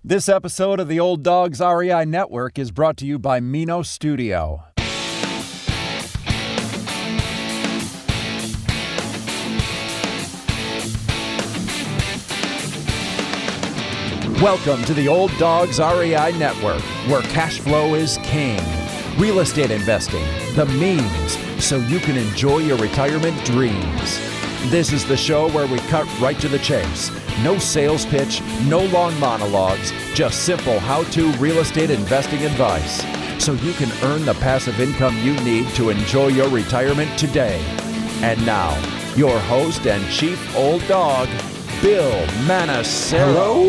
This episode of the Old Dogs REI Network is brought to you by Mino Studio. Welcome to the Old Dogs REI Network, where cash flow is king. Real estate investing, the means, so you can enjoy your retirement dreams. This is the show where we cut right to the chase. No sales pitch, no long monologues, just simple how-to real estate investing advice, so you can earn the passive income you need to enjoy your retirement today. And now, your host and chief old dog, Bill Manassero.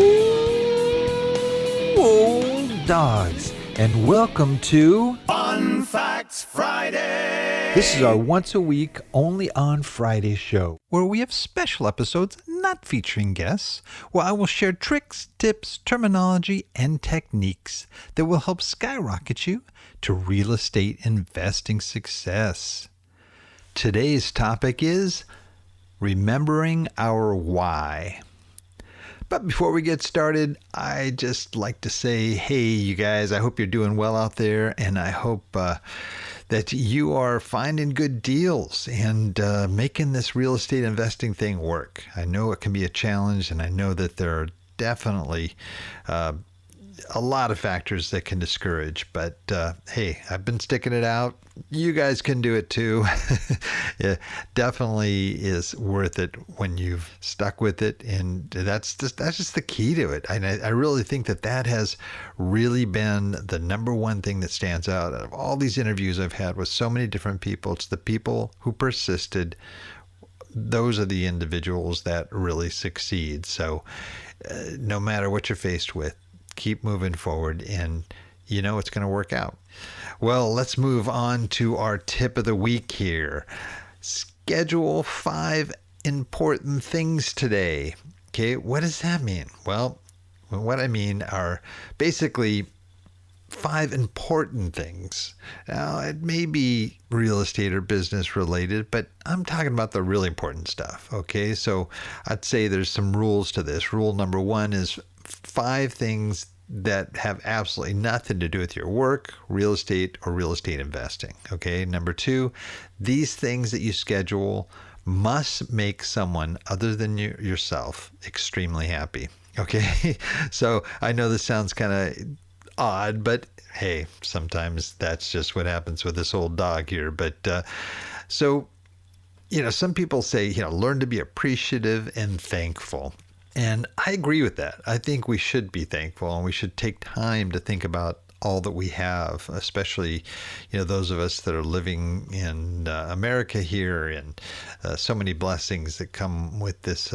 Hello, old dogs, and welcome to Fun Facts Friday. This is our once-a-week, only on Friday show, where we have special episodes not featuring guests, where I will share tricks, tips, terminology, and techniques that will help skyrocket you to real estate investing success. Today's topic is remembering our why. But before we get started, I just like to say, hey, you guys, I hope you're doing well out there, and I hope that you are finding good deals and making this real estate investing thing work. I know it can be a challenge, and I know that there are definitely a lot of factors that can discourage, but hey, I've been sticking it out. You guys can do it too. It definitely is worth it when you've stuck with it, and that's just the key to it. I really think that has really been the number one thing that stands out of all these interviews I've had with so many different people. It's the people who persisted. Those are the individuals that really succeed. So no matter what you're faced with, keep moving forward, and you know it's going to work out. Well, let's move on to our tip of the week here. Schedule 5 important things today. Okay, what does that mean? Well, what I mean are basically 5 important things. Now, it may be real estate or business related, but I'm talking about the really important stuff. Okay, so I'd say there's some rules to this. Rule number 1 is 5 things that have absolutely nothing to do with your work, real estate, or real estate investing. Okay. Number 2, these things that you schedule must make someone other than yourself extremely happy. Okay. So I know this sounds kind of odd, but hey, sometimes that's just what happens with this old dog here. But so, you know, some people say, you know, learn to be appreciative and thankful. And I agree with that. I think we should be thankful, and we should take time to think about all that we have, especially, you know, those of us that are living in America here, and so many blessings that come with this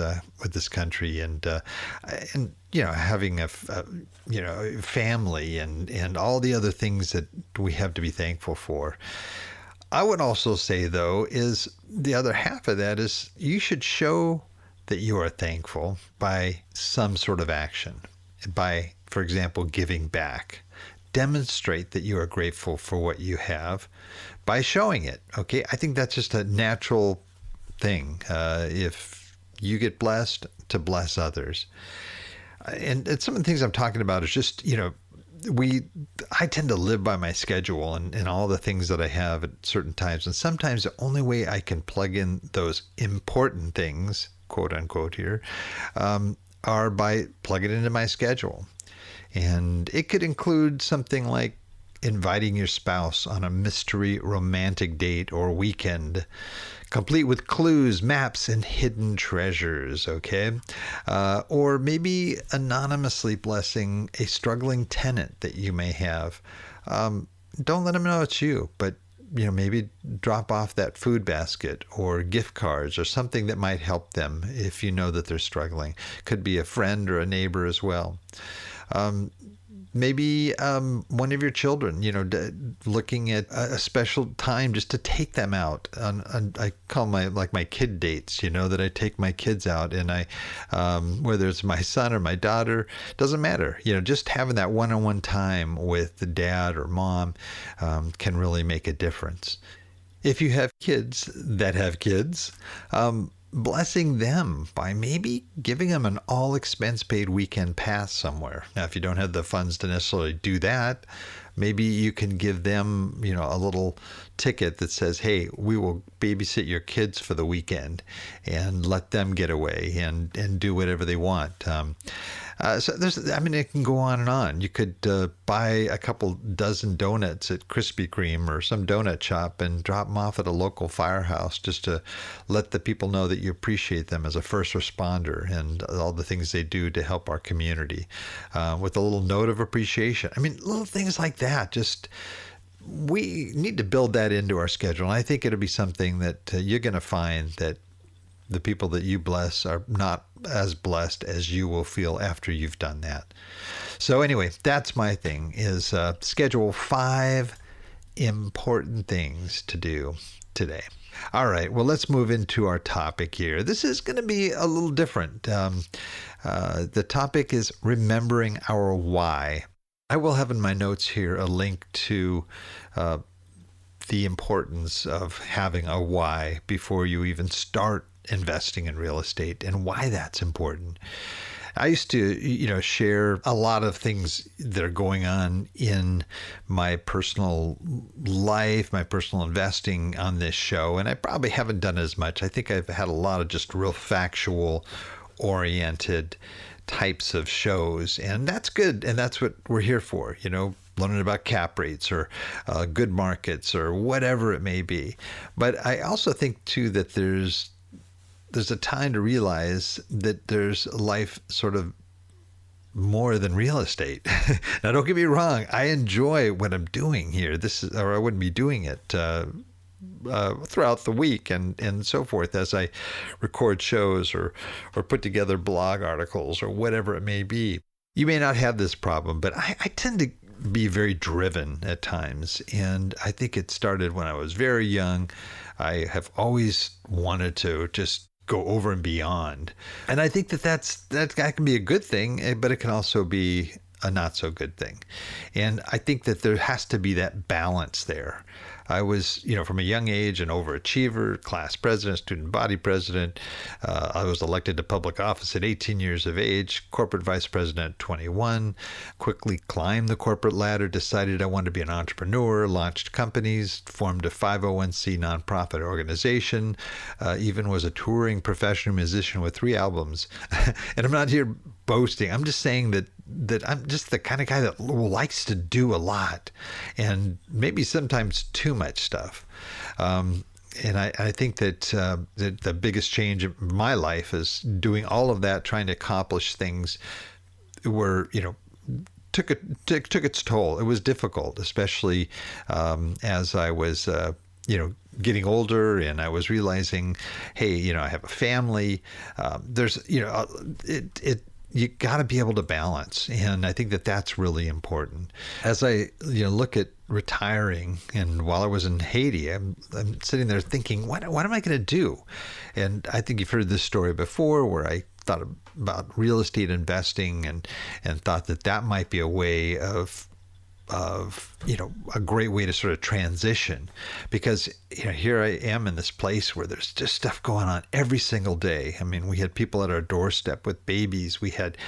country, and you know, having a family and all the other things that we have to be thankful for. I would also say, though, is the other half of that is you should show that you are thankful by some sort of action. By, for example, giving back. Demonstrate that you are grateful for what you have by showing it. Okay, I think that's just a natural thing. If you get blessed, to bless others. And some of the things I'm talking about is just, you know, I tend to live by my schedule and all the things that I have at certain times. And sometimes the only way I can plug in those important things, quote unquote here, are by plugging it into my schedule. And it could include something like inviting your spouse on a mystery romantic date or weekend, complete with clues, maps, and hidden treasures, okay? Or maybe anonymously blessing a struggling tenant that you may have. Don't let them know it's you, but you know, maybe drop off that food basket or gift cards or something that might help them if you know that they're struggling. Could be a friend or a neighbor as well. Maybe one of your children, you know, looking at a special time just to take them out. I call my kid dates, you know, that I take my kids out, and I, whether it's my son or my daughter, doesn't matter. You know, just having that one-on-one time with the dad or mom can really make a difference. If you have kids that have kids, blessing them by maybe giving them an all expense paid weekend pass somewhere. Now, if you don't have the funds to necessarily do that, maybe you can give them, a little ticket that says, hey, we will babysit your kids for the weekend and let them get away and do whatever they want. So it can go on and on. You could buy a couple dozen donuts at Krispy Kreme or some donut shop and drop them off at a local firehouse just to let the people know that you appreciate them as a first responder and all the things they do to help our community, with a little note of appreciation. Little things like that. Just we need to build that into our schedule. And I think it'll be something that you're going to find that the people that you bless are not as blessed as you will feel after you've done that. So anyway, that's my thing, is schedule 5 important things to do today. All right, well, let's move into our topic here. This is going to be a little different. The topic is remembering our why. I will have in my notes here a link to the importance of having a why before you even start investing in real estate and why that's important. I used to, share a lot of things that are going on in my personal life, my personal investing on this show, and I probably haven't done as much. I think I've had a lot of just real factual oriented types of shows, and that's good, and that's what we're here for, learning about cap rates or good markets or whatever it may be. But I also think too that there's a time to realize that there's life sort of more than real estate. Now, don't get me wrong. I enjoy what I'm doing here. Or I wouldn't be doing it throughout the week and so forth as I record shows or put together blog articles or whatever it may be. You may not have this problem, but I tend to be very driven at times. And I think it started when I was very young. I have always wanted to just go over and beyond. And I think that can be a good thing, but it can also be a not so good thing. And I think that there has to be that balance there. I was, from a young age, an overachiever, class president, student body president. I was elected to public office at 18 years of age, corporate vice president at 21, quickly climbed the corporate ladder, decided I wanted to be an entrepreneur, launched companies, formed a 501c nonprofit organization, even was a touring professional musician with 3 albums. And I'm not here boasting. I'm just saying that I'm just the kind of guy that likes to do a lot and maybe sometimes too much stuff. And I think that the biggest change in my life is doing all of that, trying to accomplish things were, took its toll. It was difficult, especially as I was, getting older and I was realizing, hey, I have a family. There's, you got to be able to balance. And I think that that's really important. As I look at retiring, and while I was in Haiti, I'm sitting there thinking, what am I going to do? And I think you've heard this story before where I thought about real estate investing and thought that might be a way of a great way to sort of transition, because here I am in this place where there's just stuff going on every single day. We had people at our doorstep with babies. We had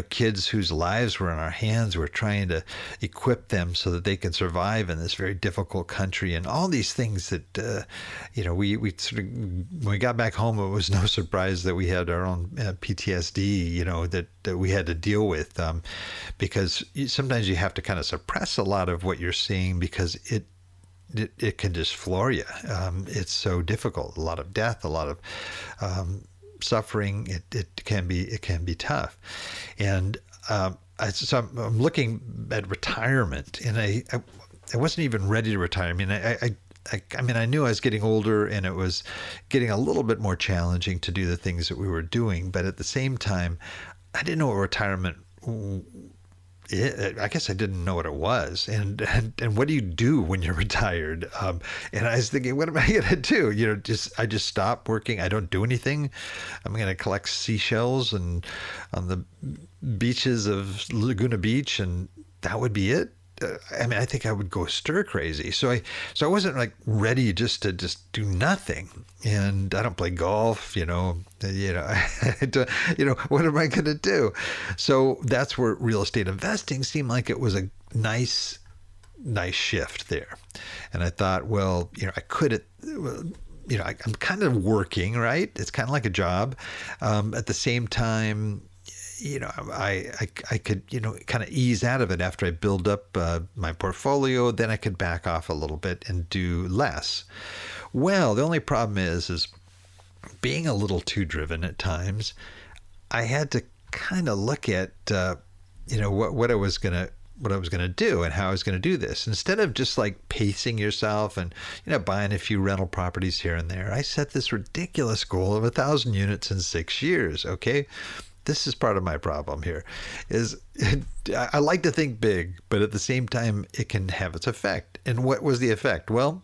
kids whose lives were in our hands. We're trying to equip them so that they can survive in this very difficult country, and all these things that we sort of, when we got back home, it was no surprise that we had our own PTSD that we had to deal with, because sometimes you have to kind of suppress a lot of what you're seeing because it can just floor you. It's so difficult. A lot of death, a lot of suffering. It can be tough. And so I'm looking at retirement, and I wasn't even ready to retire. I knew I was getting older and it was getting a little bit more challenging to do the things that we were doing, but at the same time, I didn't know what retirement. I guess I didn't know what it was, and what do you do when you're retired? And I was thinking, what am I going to do? I just stop working. I don't do anything. I'm going to collect seashells and on the beaches of Laguna Beach, and that would be it. I think I would go stir crazy. So I wasn't like ready just to do nothing. And I don't play golf, what am I going to do? So that's where real estate investing seemed like it was a nice shift there. And I thought, well, I could, I'm kind of working, right? It's kind of like a job. At the same time, I could, kind of ease out of it after I build up my portfolio. Then I could back off a little bit and do less. Well, the only problem is being a little too driven at times. I had to kind of look at, what I was gonna do and how I was gonna do this. Instead of just like pacing yourself and buying a few rental properties here and there, I set this ridiculous goal of 1,000 units in 6 years. Okay. This is part of my problem here is I like to think big, but at the same time, it can have its effect. And what was the effect? Well,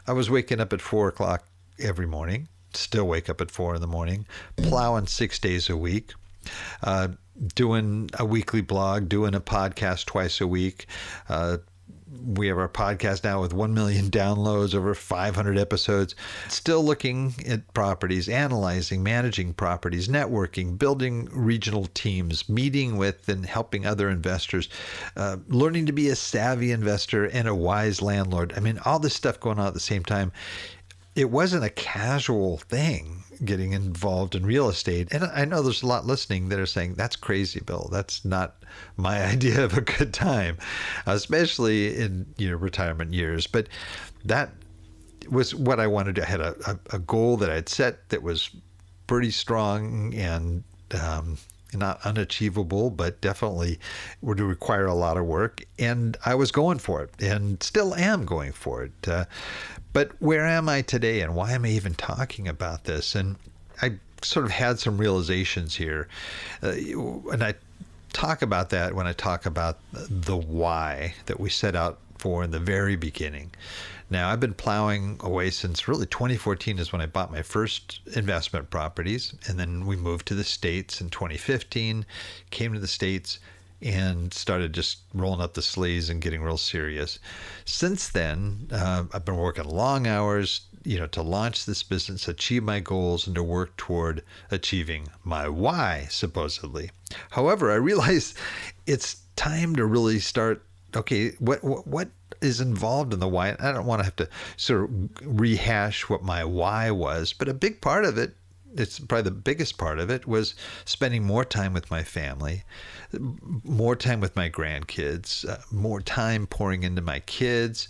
I was waking up at 4 o'clock every morning, still wake up at 4 in the morning, plowing 6 days a week, doing a weekly blog, doing a podcast twice a week. We have our podcast now with 1 million downloads, over 500 episodes. Still looking at properties, analyzing, managing properties, networking, building regional teams, meeting with and helping other investors, learning to be a savvy investor and a wise landlord. I mean, all this stuff going on at the same time. It wasn't a casual thing getting involved in real estate. And I know there's a lot listening that are saying, that's crazy, Bill. That's not my idea of a good time, especially in retirement years. But that was what I wanted to. I had a goal that I'd set that was pretty strong and not unachievable, but definitely would require a lot of work. And I was going for it and still am going for it. But where am I today and why am I even talking about this? And I sort of had some realizations here. And I talk about that when I talk about the why that we set out for in the very beginning. Now, I've been plowing away since really 2014 is when I bought my first investment properties. And then we moved to the States in 2015, came to the States, and started just rolling up the sleeves and getting real serious. Since then, I've been working long hours, to launch this business, achieve my goals, and to work toward achieving my why, supposedly. However, I realized it's time to really start, okay, what is involved in the why? I don't want to have to sort of rehash what my why was, but a big part of it, it's probably the biggest part of it, was spending more time with my family, more time with my grandkids, more time pouring into my kids,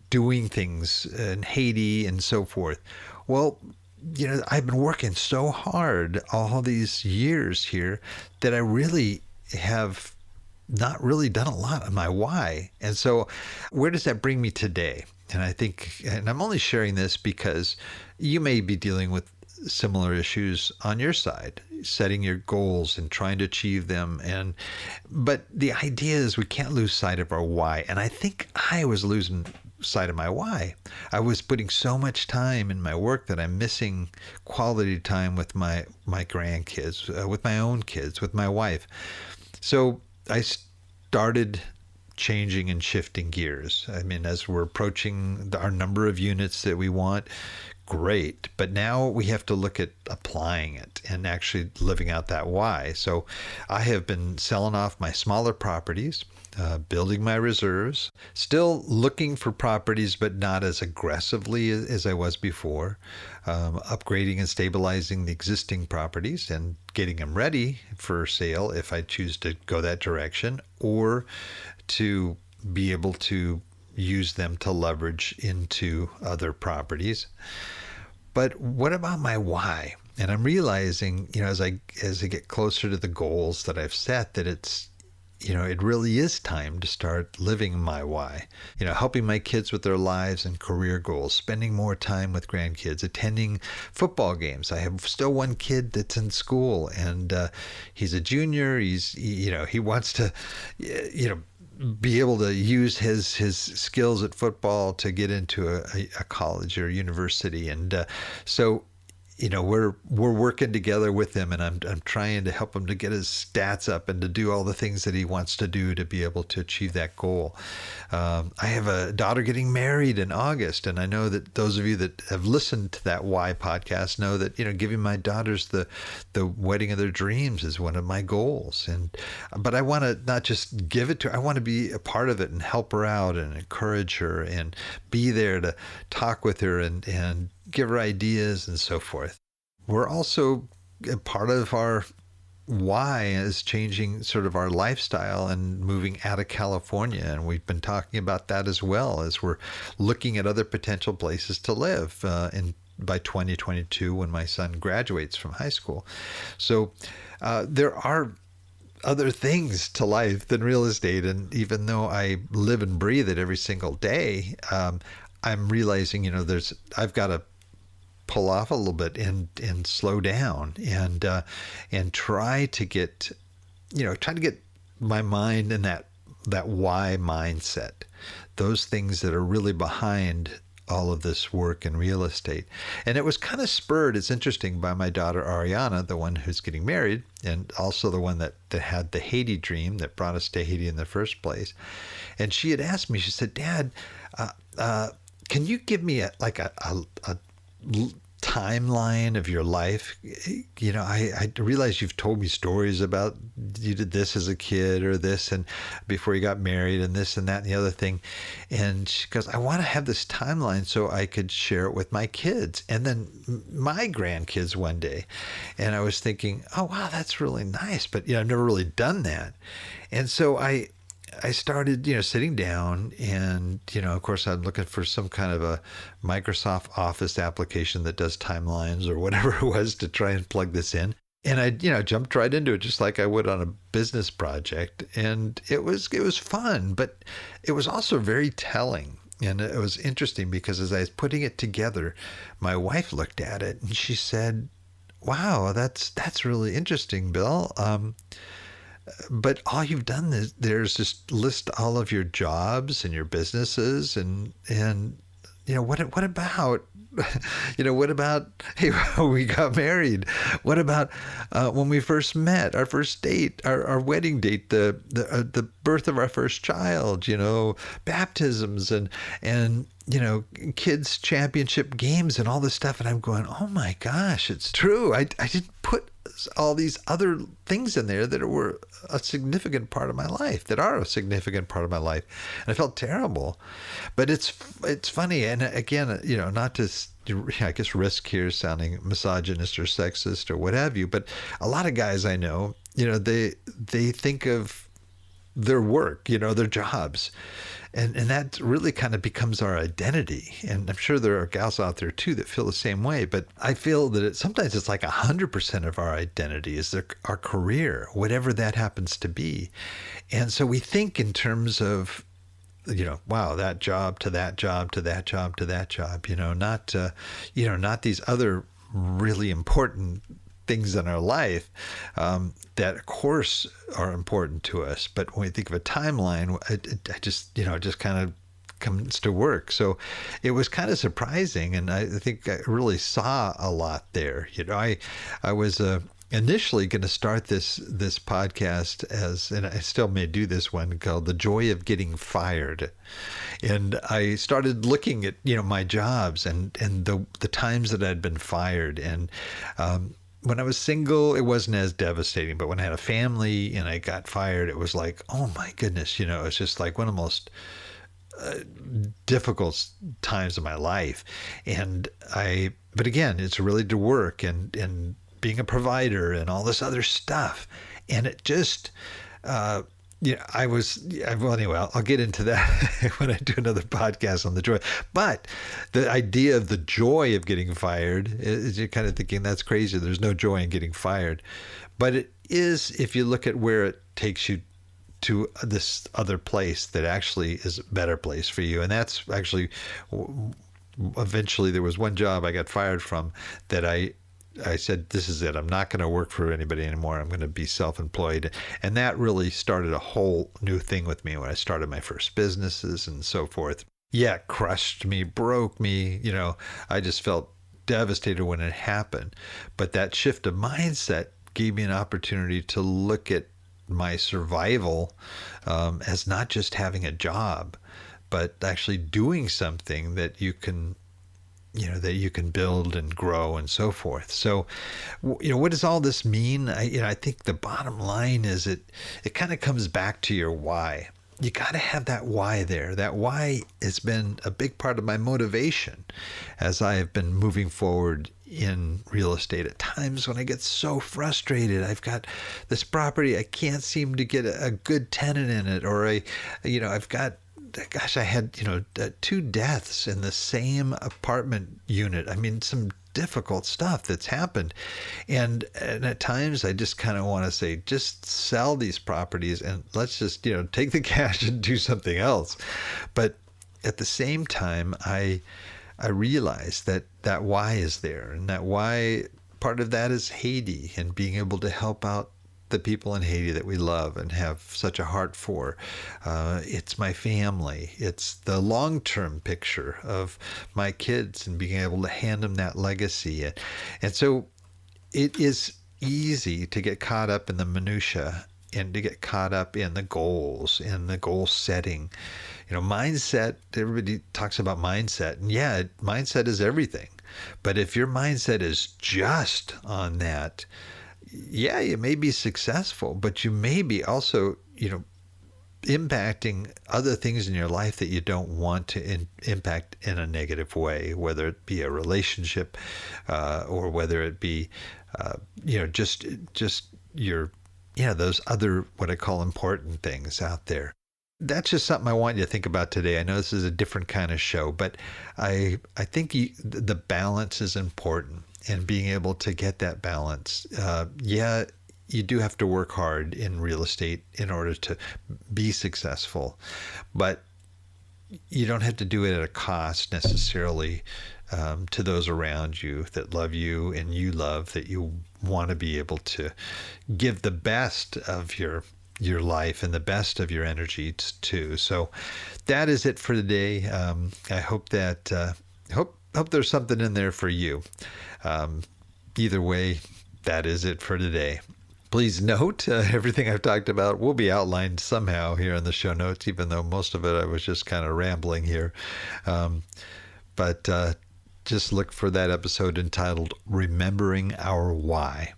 doing things in Haiti and so forth. Well, I've been working so hard all these years here that I really have not really done a lot on my why. And so where does that bring me today? And I think, and I'm only sharing this because you may be dealing with similar issues on your side, setting your goals and trying to achieve them. But the idea is we can't lose sight of our why. And I think I was losing sight of my why. I was putting so much time in my work that I'm missing quality time with my grandkids, with my own kids, with my wife. So I started changing and shifting gears. I mean, as we're approaching our number of units that we want, great. But now we have to look at applying it and actually living out that why. So I have been selling off my smaller properties, building my reserves, still looking for properties, but not as aggressively as I was before, upgrading and stabilizing the existing properties and getting them ready for sale if I choose to go that direction, or to be able to use them to leverage into other properties. But what about my why? And I'm realizing, as I get closer to the goals that I've set, that it's, it really is time to start living my why. Helping my kids with their lives and career goals, spending more time with grandkids, attending football games. I have still one kid that's in school, and he's a junior. He wants to, be able to use his skills at football to get into a college or university. And so we're working together with him, and I'm trying to help him to get his stats up and to do all the things that he wants to do to be able to achieve that goal. I have a daughter getting married in August, and I know that those of you that have listened to that Why podcast know that giving my daughters the wedding of their dreams is one of my goals. But I want to not just give it to her; I want to be a part of it and help her out and encourage her and be there to talk with her and give her ideas and so forth. We're also a part of our why is changing sort of our lifestyle and moving out of California. And we've been talking about that as well as we're looking at other potential places to live by 2022 when my son graduates from high school. So there are other things to life than real estate. And even though I live and breathe it every single day, I'm realizing, I've got to pull off a little bit and slow down and try to get my mind in that why mindset, those things that are really behind all of this work in real estate. And it was kind of spurred, it's interesting, by my daughter Ariana, the one who's getting married, and also the one that had the Haiti dream that brought us to Haiti in the first place. And she had asked me, she said, Dad, can you give me a timeline of your life? I realize you've told me stories about you did this as a kid or this and before you got married and this and that and the other thing. And she goes, I want to have this timeline so I could share it with my kids and then my grandkids one day. And I was thinking, oh, wow, that's really nice. But, I've never really done that. And so I started, sitting down and, of course, I'm looking for some kind of a Microsoft Office application that does timelines or whatever it was to try and plug this in. And I, jumped right into it just like I would on a business project. And it was fun, but it was also very telling. And it was interesting because as I was putting it together, my wife looked at it and she said, wow, that's really interesting, Bill. But all you've done is just list all of your jobs and your businesses and what about what about hey, we got married? What about when we first met, our first date, our wedding date, the birth of our first child, baptisms and kids championship games and all this stuff. And I'm going, oh my gosh, it's true. I didn't put all these other things in there that were a significant part of my life, that are a significant part of my life. And I felt terrible, but it's funny. And again, not to, I guess, risk here sounding misogynist or sexist or what have you, but a lot of guys I know, they think of their work, their jobs. And that really kind of becomes our identity. And I'm sure there are gals out there too that feel the same way. But I feel that sometimes it's like 100% of our identity is our career, whatever that happens to be. And so we think in terms of, wow, that job to that job to that job to that job, not these other really important things in our life that of course are important to us. But when we think of a timeline, I just kind of comes to work. So it was kind of surprising. And I think I really saw a lot there. I was initially going to start this podcast and I still may do this one, called The Joy of Getting Fired. And I started looking at, my jobs and the times that I'd been fired. And, when I was single, it wasn't as devastating, but when I had a family and I got fired, it was like, oh my goodness, it's just like one of the most difficult times of my life. But again, it's really to work and being a provider and all this other stuff. And it just, anyway, I'll get into that when I do another podcast on the joy. But the idea of the joy of getting fired is you're kind of thinking that's crazy. There's no joy in getting fired. But it is, if you look at where it takes you to this other place that actually is a better place for you. And that's actually, eventually there was one job I got fired from that I said, this is it. I'm not going to work for anybody anymore. I'm going to be self-employed. And that really started a whole new thing with me when I started my first businesses and so forth. Yeah, it crushed me, broke me. I just felt devastated when it happened. But that shift of mindset gave me an opportunity to look at my survival as not just having a job, but actually doing something that you can build and grow and so forth. So, what does all this mean? I think the bottom line is it kind of comes back to your why. You got to have that why there. That why has been a big part of my motivation as I have been moving forward in real estate. At times when I get so frustrated, I've got this property, I can't seem to get a good tenant in it, or I've got, gosh, I had, 2 deaths in the same apartment unit. I mean, some difficult stuff that's happened. And at times I just kind of want to say, just sell these properties and let's just, take the cash and do something else. But at the same time, I realized that why is there, and that why, part of that is Haiti and being able to help out the people in Haiti that we love and have such a heart for. It's my family. It's the long-term picture of my kids and being able to hand them that legacy. And so it is easy to get caught up in the minutia and to get caught up in the goals and the goal setting. Mindset, everybody talks about mindset. And yeah, mindset is everything. But if your mindset is just on that, yeah, you may be successful, but you may be also, impacting other things in your life that you don't want to impact in a negative way, whether it be a relationship or whether it be, just your, those other, what I call important things out there. That's just something I want you to think about today. I know this is a different kind of show, but I think the balance is important. And being able to get that balance. You do have to work hard in real estate in order to be successful, but you don't have to do it at a cost necessarily to those around you that love you and you love, that you want to be able to give the best of your life and the best of your energy to. So that is it for today. I hope that hope there's something in there for you. Either way, that is it for today. Please note, everything I've talked about will be outlined somehow here in the show notes, even though most of it I was just kind of rambling here. But just look for that episode entitled Remembering Our Why.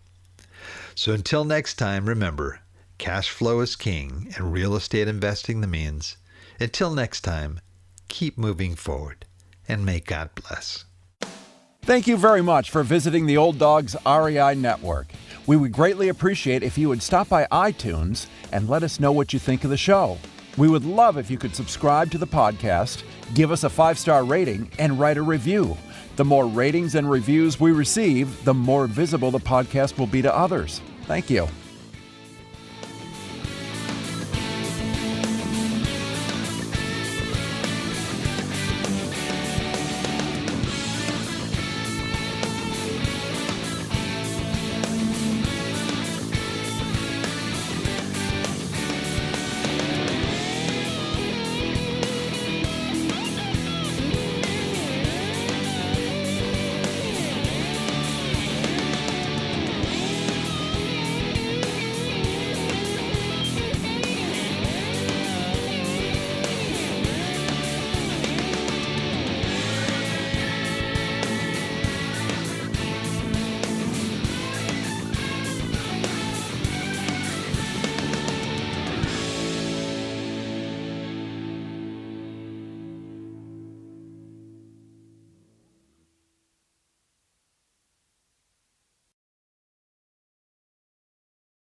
So until next time, remember, cash flow is king and real estate investing the means. Until next time, keep moving forward and may God bless. Thank you very much for visiting the Old Dogs REI Network. We would greatly appreciate if you would stop by iTunes and let us know what you think of the show. We would love if you could subscribe to the podcast, give us a 5-star rating, and write a review. The more ratings and reviews we receive, the more visible the podcast will be to others. Thank you.